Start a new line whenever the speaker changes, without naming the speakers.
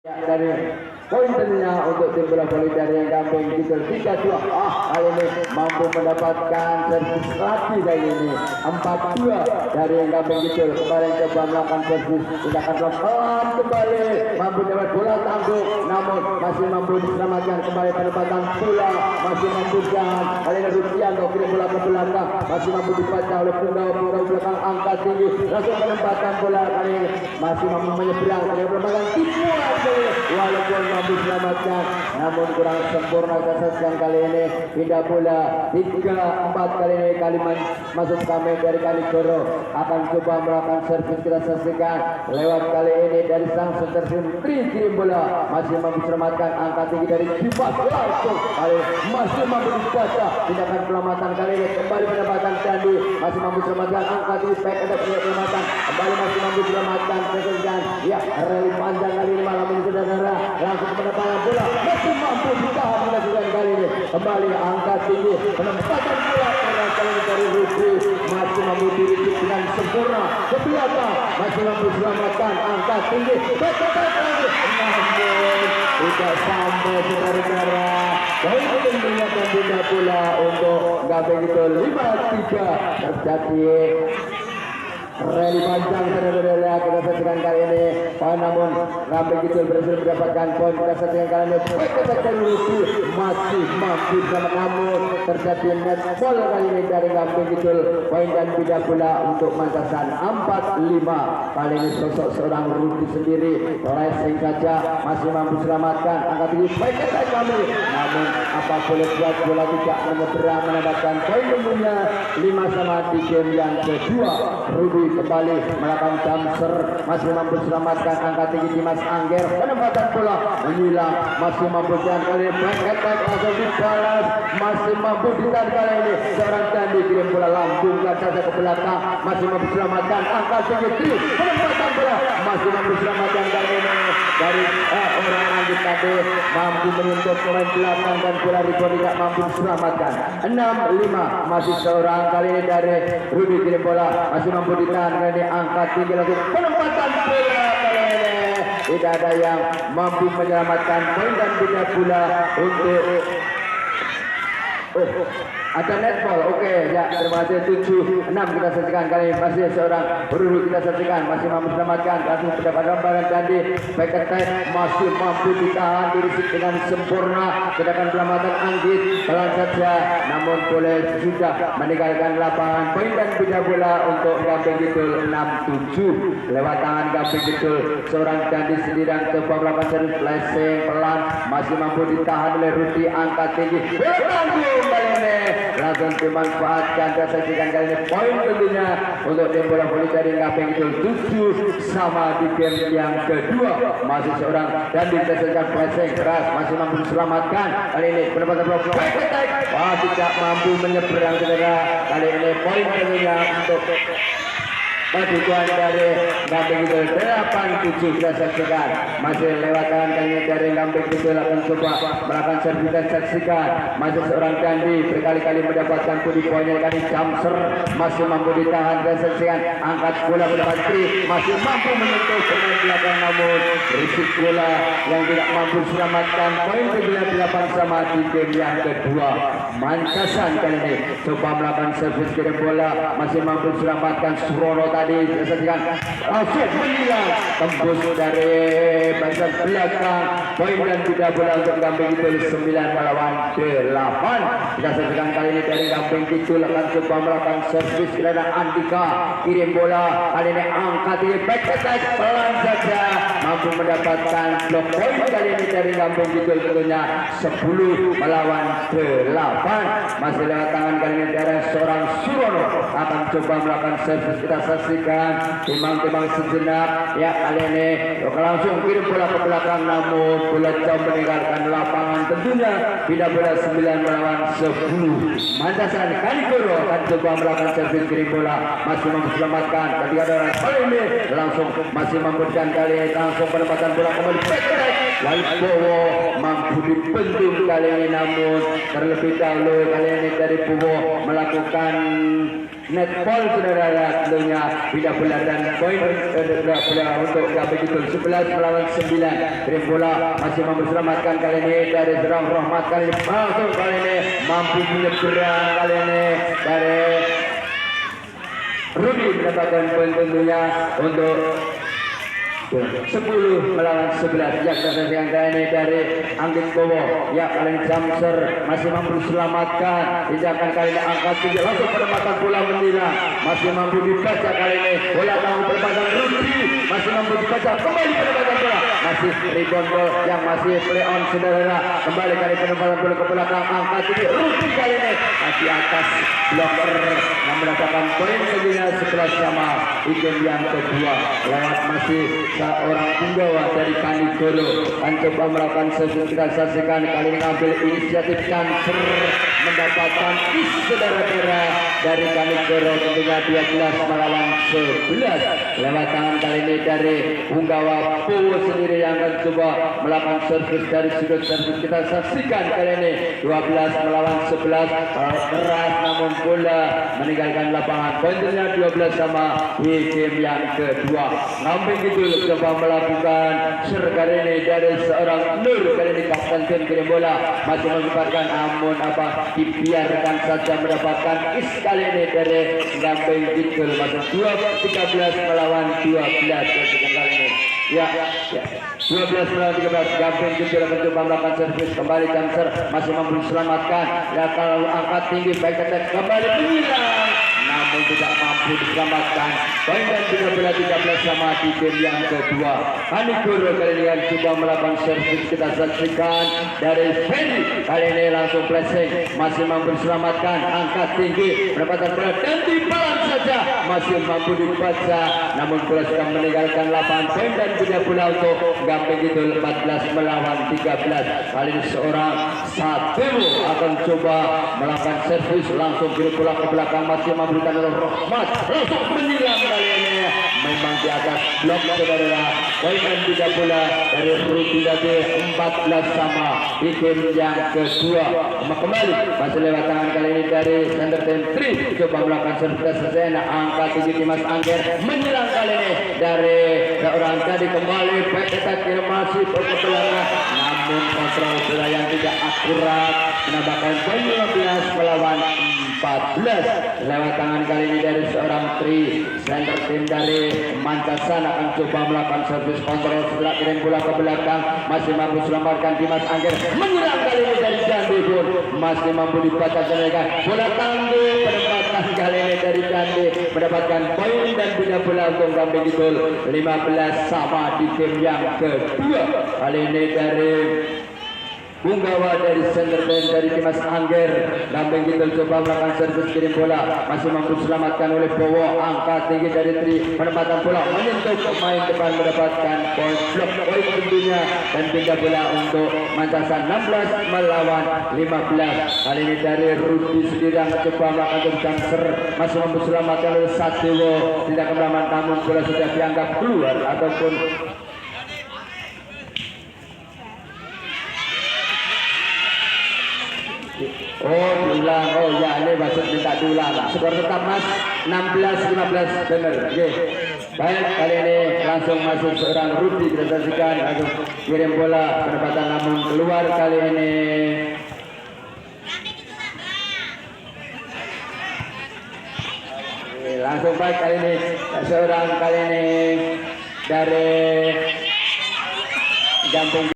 dari poin tentunya untuk tim bola voli dari Gamping Kidul 3-2. Kali ini mampu mendapatkan servis lagi kali ini 4-2 dari Gamping Kidul. Kemarin coba melakukan servis tindakan pelan kembali mampu dapat bola tangguh, namun masih mampu diselamatkan kembali penempatan bola, masih mampu jalan kali ini Rupianto kirim bola ke belakang, masih mampu dibaca oleh Punggau belakang angkat tinggi, langsung penempatan bola kali ini masih mampu menyeberang dari penempatan tipuan walaupun mampu diselamatkan, namun kurang sempurna kesesatan kali ini. Pindah bola 3-4 kali ini Kaliman masuk kami dari Kaligoro akan coba melakukan servis. Kita saksikan lewat kali ini dari sang center kirim bola masih mampu diselamatkan, angka tinggi dari Kipas langsung kali masih mampu dibaca tindakan pelamatan kali ini kembali penempatan Candi masih mampu diselamatkan, angka tinggi baik ada penyelamatan kembali masih mampu diselamatkan kesesatan ya rally panjang kali ini malam ini saudara, langsung penempatan bola masih mampu ditahan kesesatan kali ini kembali angka tinggi penempatan bola karena kali ini dari Rudi masih mampu diricik dengan sempurna ke belakang, masih mampu diselamatkan angka tinggi baik lagi namun tidak sampai saudara-saudara. Poin tentunya pindah bola untuk Gamping Kidul 5-3 terjadi rally panjang saudara-saudara. Kita saksikan kali ini namun Gamping Kidul berhasil mendapatkan poin. Kita saksikan kali ini masih mampu sama, namun terjadi netball kali ini dari Gamping Kidul. Poin dan pindah bola untuk Mantasan 4-5. Kali ini sosok seorang Rudi sendiri racing saja masih mampu selamatkan angka tinggi baik kami, namun apa boleh buat bola tidak menyeberang mendapatkan poin tentunya 5-5 di game yang kedua. Rudi kembali melakukan jumper masih mampu selamatkan angka tinggi Dimas Angger, penempatan bola menyilang masih mampu dan kali ini back attack langsung dibalas masih mampu ditahan kali ini seorang Candi kirim bola lambungkan saja ke belakang masih mampu selamatkan angka tinggi penempatan bola masih mampu selamatkan kali ini dari orang lanjut tadi mampu menyentuh pemain belakang dan bola rebound tidak mampu diselamatkan 6-5 masih seorang kali ini dari Rudi kirim bola masih mampu ditahan kali ini angka tinggi lagi penempatan bola kali ini tidak ada yang mampu menyelamatkan poin dan pindah bola untuk ada netball. Oke, ya terima kasih. 7-6 kita saksikan kali ini masih seorang Rudi kita saksikan masih mampu selamatkan langsung mendapat gambaran Candi back attack masih mampu ditahan dirisik dengan sempurna, sedangkan pelamatan Anggit pelan saja namun boleh sudah meninggalkan lapangan. Poin dan pindah bola untuk Gamping Kidul 6-7 lewat tangan Gamping Kidul. Seorang Candi sendirian coba melakukan servis flashing pelan masih mampu ditahan oleh Rudi angka tinggi bertanggung kali ini langsung dimanfaatkan. Kita saksikan kali ini poin tentunya untuk tim bola voli dari Gamping Kidul 7-sama di game yang kedua. Masih seorang dan disaksikan flashing keras masih mampu diselamatkan kali ini penempatan bola tidak mampu menyeberang saudara. Kali ini poin tentunya untuk Padukuan dari Gamping Kidul 8-7 kita saksikan masih lewat tangan kali dari Gamping Kidul akan coba melakukan servis. Kita saksikan masih seorang Candi berkali-kali mendapatkan budi poinnya kali jumper masih mampu ditahan. Kita saksikan angkat bola mendapat tri masih mampu menyentuh pemain belakang namun risik bola yang tidak mampu diselamatkan. Poin kedua 8-sama di game yang kedua. Mancasan kali ini coba melakukan servis kirim bola masih mampu diselamatkan. Surono tadi saksikan langsung menyilang tembus dari bagian belakang. Poin dan tidak bola untuk Gamping Kidul 9-8. Kita saksikan kali ini dari Gamping Kidul akan coba melakukan servis karena Andika kirim bola kali ini angkat di back attack pelan saja mampu mendapatkan blok poin kali ini dari Gamping Kidul tentunya 10-8. Masih lewat tangan kali ini dari seorang Surono akan coba melakukan servis. Kita saksikan timang-timang sejenak ya kali ini langsung kirim bola ke belakang namun bola jauh meninggalkan lapangan. Tentunya pindah bola 9-10. Mantasan Kaligoro akan coba melakukan servis kirim bola masih mampu selamatkan ketika ada orang kali ini langsung masih memberikan kali ini langsung penempatan bola kembali back Waibowo mampu dibentuk kali ini, namun terlebih dahulu kali ini dari Bowo melakukan netball saudara, tentunya tidak bola dan poin bola untuk Gabegitul 11 melawan 9. Kirim bola masih mampu selamatkan kali ini dari Serang Rahmat, kali ini masuk, kali ini mampu menyeberang kali ini dari Rudi mendapatkan poin tentunya untuk 10 melawan 11. Ya, kesaksian kali ini dari Anggit Bowo. Ya, kali ini Jamser masih mampu diselamatkan. Tindakan kali ini angkat tinggi langsung penempatan bola menira. Masih mampu dibaca kali ini. Bola tanggung perempatan Rudi. Masih mampu dibaca kembali penempatan bola. Masih rebound ball yang masih play on saudara. Kembali kali penempatan bola ke belakang, angkat tinggi Rudi kali ini. Masih atas blocker yang mendapatkan poin tentunya 11 sama di game yang kedua. Lewat masih seorang penggawa dari Kanigoro akan coba melakukan servis. Kita saksikan kali ini ambil inisiatif Cancer mendapatkan saudara-saudara dari Kanigoro tentunya 12 melawan 11. Lewat tangan kali ini dari penggawa Bowo sendiri yang akan coba melakukan servis dari sudut servis. Kita saksikan kali ini 12 melawan 11, keras namun bola meninggalkan lapangan. Poinnya 12 sama di game yang kedua. Namping gitu coba melakukan serkali ini dari seorang Nur, kali ini kapten tim kirim bola masih mengibarkan, namun apa dibiarkan saja mendapatkan kali ini dari Gamping Gidul. Masuk 13 melawan 12 kali ini. Ya, 12 melawan 13. Gamping Gidul mencoba melakukan servis kembali. Cancer masih mampu diselamatkan. Ya, kalau angkat tinggi baik attack kembali menyerang, namun tidak mampu diselamatkan. Poin dan 13 sama di game yang kedua. Kanigoro kali ini yang coba melakukan servis. Kita saksikan dari Ferry, kali ini langsung flashing, masih mampu diselamatkan, angkat tinggi mendapatkan bola dan dibalas saja, masih mampu dibaca, namun bola sudah meninggalkan lapangan. Poin dan tidak bola untuk Gamping Gidul 14 melawan 13. Kali ini seorang Satero akan coba melakukan servis, langsung kirim bola ke belakang, masih mampu Rahmat langsung menyerang kali ini, memang di atas blok saudara. Poin dan tidak bola dari Rudi tadi 14 sama di game yang kedua. Kembali masih lewat tangan kali ini dari center team 3 coba melakukan servis sesena, angkat tinggi Dimas Angger menyerang kali ini dari seorang tadi kembali baik kita masih berkebelakang, namun kontrol bola yang tidak akurat menambahkan poin 15 melawan 14. Lewat tangan kali ini dari seorang center tim dari Mancasan akan coba melakukan servis kontrol setelah kirim bola ke belakang, masih mampu selamatkan Dimas Angger menyerang kali ini dari Jandi pun masih mampu dibaca mereka. Bola tangguh penempatan kali ini dari Jandi mendapatkan poin dan tidak bola untuk Gamping Gidul 15 sama di game yang kedua. Kali ini dari penggawa dari center band dari Dimas Angger. Gamping Gidul coba melakukan servis kirim bola, masih mampu diselamatkan oleh Bowo, angkat tinggi dari Tri, penempatan bola menyentuh pemain depan mendapatkan poin blok poin tentunya dan tidak bola untuk Mancasan 16 melawan 15. Kali ini dari Rudi sendiri yang mencoba melakukan Cancer, masih mampu diselamatkan oleh Sadewo, tidak kemalaman namun bola sudah dianggap keluar ataupun diulang. Oh ya, ini maksud minta diulang. Skor tetap Mas 16-15 benar. Oke. Baik, kali ini langsung masuk seorang Rudi, kita saksikan langsung kirim bola penempatan namun keluar kali ini. Oke, langsung baik kali ini seorang kali ini dari Gamping